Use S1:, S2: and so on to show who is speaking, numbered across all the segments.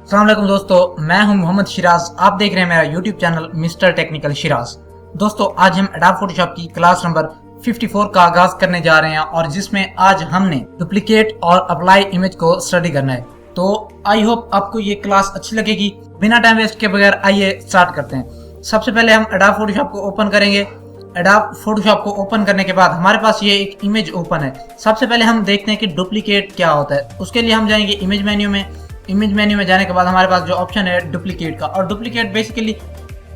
S1: अस्सलाम वालेकुम दोस्तों, मैं हूं मोहम्मद शिराज। आप देख रहे हैं मेरा YouTube channel mister technical Siraj. दोस्तों, आज हम एडोब फोटोशॉप की क्लास नंबर 54 का आगाज करने जा रहे हैं और जिसमें आज हमने डुप्लीकेट और अप्लाई इमेज को स्टडी करना है। तो आई होप आपको ये क्लास अच्छी लगेगी। बिना टाइम वेस्ट के बगैर आइए स्टार्ट करते हैं। सबसे पहले हम एडोब फोटोशॉप को ओपन करेंगे। एडोब फोटोशॉप को ओपन करने के बाद हमारे पास ये एक इमेज ओपन है। सबसे पहले हम देखते हैं कि डुप्लीकेट क्या होता है। उसके लिए हम जाएंगे इमेज मेन्यू में। इमेज मेन्यू में जाने के बाद हमारे पास जो ऑप्शन है डुप्लीकेट का, और डुप्लीकेट बेसिकली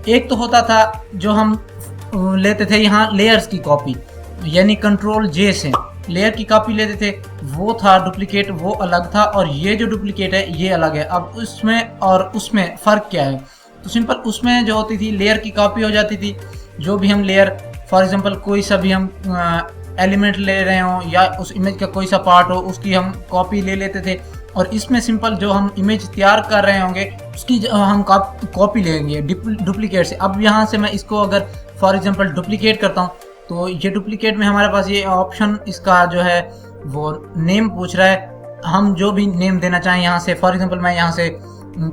S1: एक तो होता था जो हम लेते थे यहाँ लेयर्स की कॉपी, यानी कंट्रोल जे से लेयर की कॉपी लेते थे, वो था डुप्लीकेट, वो अलग था। और ये जो डुप्लीकेट है ये अलग है। अब उसमें और उसमें फ़र्क क्या है? तो सिंपल, उसमें जो होती थी लेयर की कॉपी हो जाती थी। जो भी हम लेयर, फॉर एग्जांपल कोई सा भी हम एलिमेंट ले रहे हो या उस इमेज का कोई सा पार्ट हो, उसकी हम कॉपी ले लेते थे। और इसमें सिंपल जो हम इमेज तैयार कर रहे होंगे उसकी हम कॉपी लेंगे डुप्लीकेट से। अब यहाँ से मैं इसको अगर फॉर एग्जांपल डुप्लीकेट करता हूँ तो ये डुप्लीकेट में हमारे पास ये ऑप्शन, इसका जो है वो नेम पूछ रहा है। हम जो भी नेम देना चाहें यहाँ से, फॉर एग्जांपल मैं यहाँ से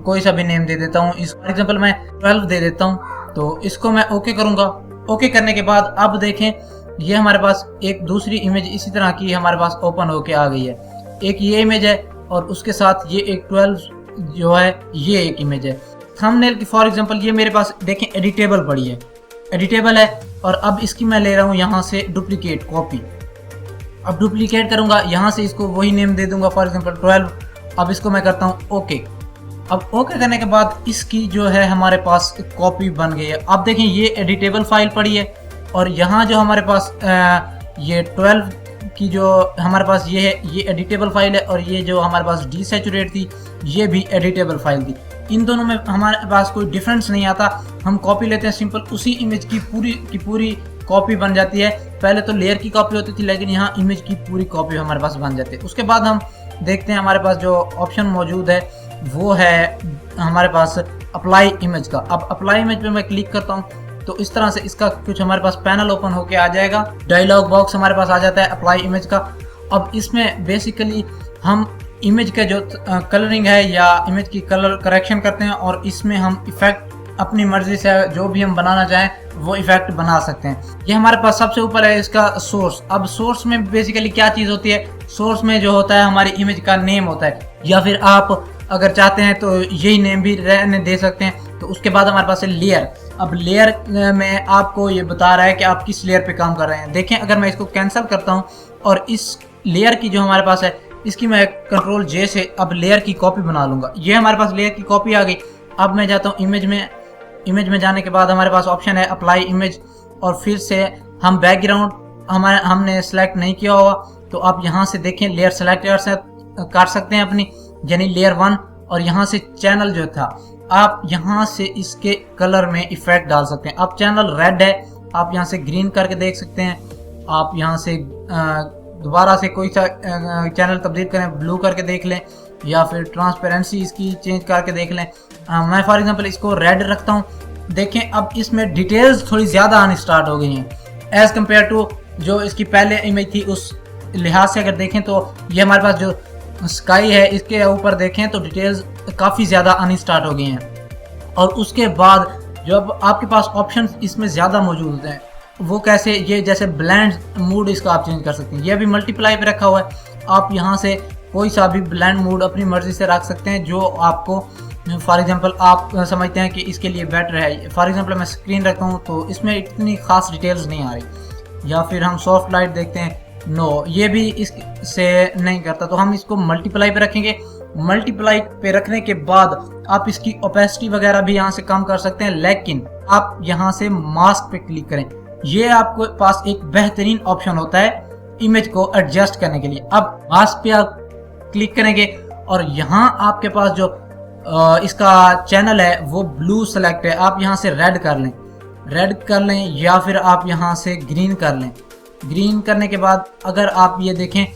S1: कोई सा भी नेम दे देता हूँ। इस फॉर एग्जांपल मैं 12 दे देता हूँ। तो इसको मैं ओके करूँगा। ओके करने के बाद अब देखें, ये हमारे पास एक दूसरी इमेज इसी तरह की हमारे पास ओपन होके आ गई है। एक ये इमेज है और उसके साथ ये एक 12 जो है ये एक इमेज है। थंबनेल की फॉर एग्जांपल ये मेरे पास देखें एडिटेबल पड़ी है, एडिटेबल है। और अब इसकी मैं ले रहा हूँ यहाँ से डुप्लीकेट कॉपी। अब डुप्लीकेट करूँगा, यहाँ से इसको वही नेम दे दूंगा, फॉर एग्जांपल 12। अब इसको मैं करता हूँ ओके। अब ओके करने के बाद इसकी जो है हमारे पास कॉपी बन गई है। अब देखें ये एडिटेबल फाइल पड़ी है और यहाँ जो हमारे पास ये 12 की जो हमारे पास ये है ये एडिटेबल फाइल है, और ये जो हमारे पास डीसैचुरेट थी ये भी एडिटेबल फाइल थी। इन दोनों में हमारे पास कोई डिफरेंस नहीं आता। हम कॉपी लेते हैं, सिंपल उसी इमेज की पूरी कॉपी बन जाती है। पहले तो लेयर की कॉपी होती थी, लेकिन यहाँ इमेज की पूरी कॉपी हमारे पास बन जाती है। उसके बाद हम देखते हैं हमारे पास जो ऑप्शन मौजूद है वो है हमारे पास अप्लाई इमेज का। अब अप्लाई इमेज पे मैं क्लिक करता हूँ तो इस तरह से इसका कुछ हमारे पास पैनल ओपन होके आ जाएगा। डायलॉग बॉक्स हमारे पास आ जाता है अप्लाई इमेज का। अब इसमें बेसिकली हम इमेज का जो कलरिंग है या इमेज की कलर करेक्शन करते हैं, और इसमें हम इफेक्ट अपनी मर्जी से जो भी हम बनाना चाहें वो इफेक्ट बना सकते हैं। ये हमारे पास सबसे ऊपर है इसका सोर्स। अब सोर्स में बेसिकली क्या चीज़ होती है? सोर्स में जो होता है हमारी इमेज का नेम होता है, या फिर आप अगर चाहते हैं तो यही नेम भी रहने दे सकते हैं। तो उसके बाद हमारे पास है लेयर। अब लेयर में आपको ये बता रहा है कि आप किस लेयर पे काम कर रहे हैं। देखें, अगर मैं इसको कैंसिल करता हूं और इस लेयर की जो हमारे पास है इसकी मैं कंट्रोल जे से अब लेयर की कॉपी बना लूँगा। ये हमारे पास लेयर की कॉपी आ गई। अब मैं जाता हूँ इमेज में। इमेज में जाने के बाद हमारे पास ऑप्शन है अप्लाई इमेज, और फिर से हम बैकग्राउंड हमने सेलेक्ट नहीं किया हुआ तो आप यहाँ से देखें लेयर सेलेक्ट कर सकते हैं अपनी, यानी लेयर 1। और यहाँ से चैनल जो था आप यहाँ से इसके कलर में इफेक्ट डाल सकते हैं। अब चैनल रेड है, आप यहाँ से ग्रीन करके देख सकते हैं। आप यहाँ से दोबारा से कोई सा चैनल तब्दील करें, ब्लू करके देख लें, या फिर ट्रांसपेरेंसी इसकी चेंज करके देख लें। मैं फॉर एग्जांपल इसको रेड रखता हूँ। देखें, अब इसमें डिटेल्स थोड़ी ज़्यादा आनी स्टार्ट हो गई हैं एज़ कम्पेयर टू जो इसकी पहले इमेज थी। उस लिहाज से अगर देखें तो ये हमारे पास जो स्काई है इसके ऊपर देखें तो डिटेल्स काफ़ी ज़्यादा आनी स्टार्ट हो गई हैं। और उसके बाद जब आपके पास ऑप्शंस इसमें ज़्यादा मौजूद होते हैं, वो कैसे? ये जैसे ब्लेंड मूड इसका आप चेंज कर सकते हैं। ये भी मल्टीप्लाई पे रखा हुआ है। आप यहाँ से कोई सा भी ब्लेंड मूड अपनी मर्ज़ी से रख सकते हैं जो आपको, फॉर एग्जांपल आप समझते हैं कि इसके लिए बेटर है। फॉर एग्जांपल मैं स्क्रीन रखता हूँ तो इसमें इतनी खास डिटेल्स नहीं आ रही। या फिर हम सॉफ्ट लाइट देखते हैं, नो, ये भी इससे नहीं करता। तो हम इसको मल्टीप्लाई पे रखेंगे। मल्टीप्लाई पे रखने के बाद आप इसकी ओपेसिटी वगैरह भी यहाँ से कम कर सकते हैं, लेकिन आप यहाँ से मास्क पे क्लिक करें। ये आपको पास एक बेहतरीन ऑप्शन होता है इमेज को एडजस्ट करने के लिए। अब मास्क पे आप क्लिक करेंगे और यहाँ आपके पास जो इसका चैनल है वो ब्लू सेलेक्ट है। आप यहाँ से रेड कर लें या फिर आप यहाँ से ग्रीन कर लें। ग्रीन करने के बाद अगर आप ये देखें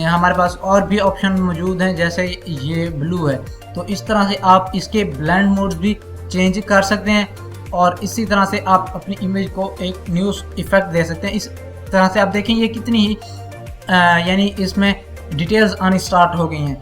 S1: हमारे पास और भी ऑप्शन मौजूद हैं, जैसे ये ब्लू है, तो इस तरह से आप इसके ब्लेंड मोड्स भी चेंज कर सकते हैं। और इसी तरह से आप अपनी इमेज को एक न्यू इफेक्ट दे सकते हैं। इस तरह से आप देखें ये कितनी ही यानी इसमें डिटेल्स आनी स्टार्ट हो गई हैं।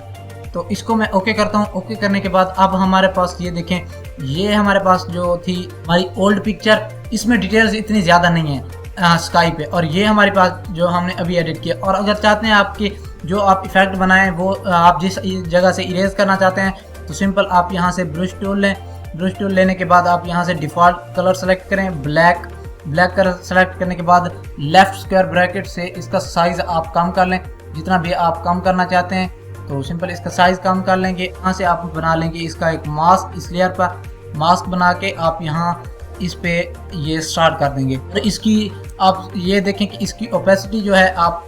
S1: तो इसको मैं ओके करता हूँ। ओके करने के बाद अब हमारे पास ये देखें, ये हमारे पास जो थी हमारी ओल्ड पिक्चर, इसमें डिटेल्स इतनी ज़्यादा नहीं है स्काई पे, और ये हमारे पास जो हमने अभी एडिट किया। और अगर चाहते हैं आपके जो आप इफेक्ट बनाएं वो आप जिस जगह से इरेज करना चाहते हैं तो सिंपल आप यहाँ से ब्रश टूल लें। ब्रश टूल लेने के बाद आप यहाँ से डिफ़ॉल्ट कलर सेलेक्ट करें, ब्लैक कलर सेलेक्ट करने के बाद लेफ्ट स्क्वायर ब्रैकेट से इसका साइज़ आप कम कर लें, जितना भी आप कम करना चाहते हैं तो सिंपल इसका साइज़ कम कर लेंगे। यहाँ से आप बना लेंगे इसका एक मास्क, इस लेयर पर मास्क बना के आप यहाँ इस पे ये स्टार्ट कर देंगे। तो इसकी आप ये देखें कि इसकी ओपेसिटी जो है आप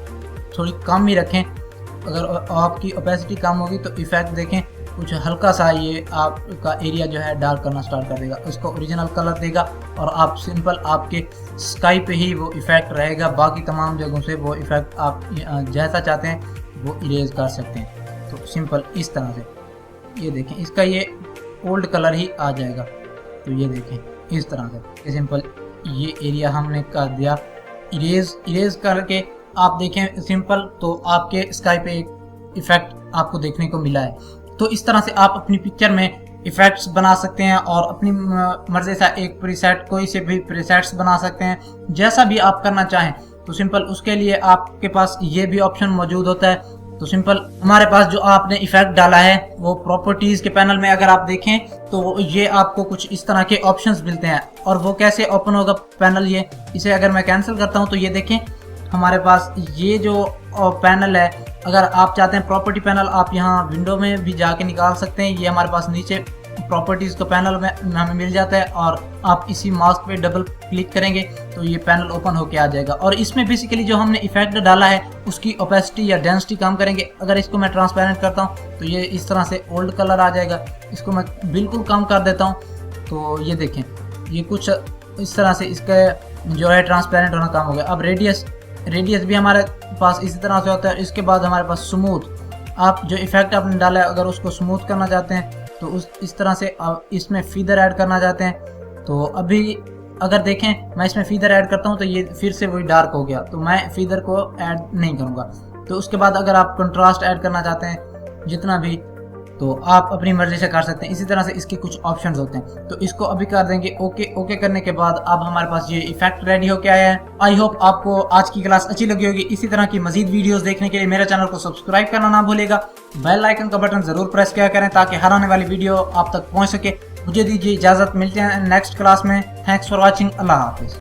S1: थोड़ी कम ही रखें। अगर आपकी ओपेसिटी कम होगी तो इफ़ेक्ट देखें कुछ हल्का सा ये आपका एरिया जो है डार्क करना स्टार्ट कर देगा, उसको ओरिजिनल कलर देगा और आप सिंपल आपके स्काई पे ही वो इफ़ेक्ट रहेगा। बाकी तमाम जगहों से वो इफ़ेक्ट आप जैसा चाहते हैं वो इरेज कर सकते हैं। तो सिंपल इस तरह से ये देखें इसका ये ओल्ड कलर ही आ जाएगा। तो ये देखें इस तरह से सिंपल ये एरिया हमने कर दिया इरेज करके। आप देखें सिंपल तो आपके स्काई पे एक इफ़ेक्ट आपको देखने को मिला है। तो इस तरह से आप अपनी पिक्चर में इफ़ेक्ट्स बना सकते हैं और अपनी मर्ज़ी से एक प्रीसेट कोई से भी प्रीसेट्स बना सकते हैं, जैसा भी आप करना चाहें। तो सिंपल उसके लिए आपके पास ये भी ऑप्शन मौजूद होता है। तो सिंपल हमारे पास जो आपने इफ़ेक्ट डाला है वो प्रॉपर्टीज़ के पैनल में अगर आप देखें तो ये आपको कुछ इस तरह के ऑप्शंस मिलते हैं। और वो कैसे ओपन होगा पैनल, ये इसे अगर मैं कैंसिल करता हूँ तो ये देखें हमारे पास ये जो पैनल है, अगर आप चाहते हैं प्रॉपर्टी पैनल आप यहाँ विंडो में भी जाके निकाल सकते हैं। ये हमारे पास नीचे प्रॉपर्टीज़ का पैनल में हमें मिल जाता है और आप इसी मास्क पे डबल क्लिक करेंगे तो ये पैनल ओपन होके आ जाएगा। और इसमें बेसिकली जो हमने इफेक्ट डाला है उसकी ओपेसिटी या डेंसिटी कम करेंगे। अगर इसको मैं ट्रांसपेरेंट करता हूँ तो ये इस तरह से ओल्ड कलर आ जाएगा। इसको मैं बिल्कुल कम कर देता हूँ तो ये देखें ये कुछ इस तरह से इसका जो है ट्रांसपेरेंट होना कम हो गया। अब रेडियस भी हमारे पास इसी तरह से होता है। इसके बाद हमारे पास स्मूथ, आप जो इफेक्ट आपने डाला है अगर उसको स्मूथ करना चाहते हैं तो इस तरह से आप इसमें फीदर ऐड करना चाहते हैं तो अभी अगर देखें मैं इसमें फीदर ऐड करता हूं तो ये फिर से वही डार्क हो गया, तो मैं फीदर को ऐड नहीं करूंगा। तो उसके बाद अगर आप कंट्रास्ट ऐड करना चाहते हैं जितना भी तो आप अपनी मर्जी से कर सकते हैं। इसी तरह से इसके कुछ ऑप्शंस होते हैं तो इसको अभी कर देंगे ओके करने के बाद अब हमारे पास ये इफेक्ट रेडी होके आया है। आई होप आपको आज की क्लास अच्छी लगी होगी। इसी तरह की मजीद वीडियोस देखने के लिए मेरे चैनल को सब्सक्राइब करना ना भूलेगा, बेल आइकन का बटन जरूर प्रेस किया करें ताकि हर आने वाली वीडियो आप तक पहुंच सके। मुझे दीजिए इजाजत, मिलते हैं नेक्स्ट क्लास में। Thanks for watching, Allah Hafiz.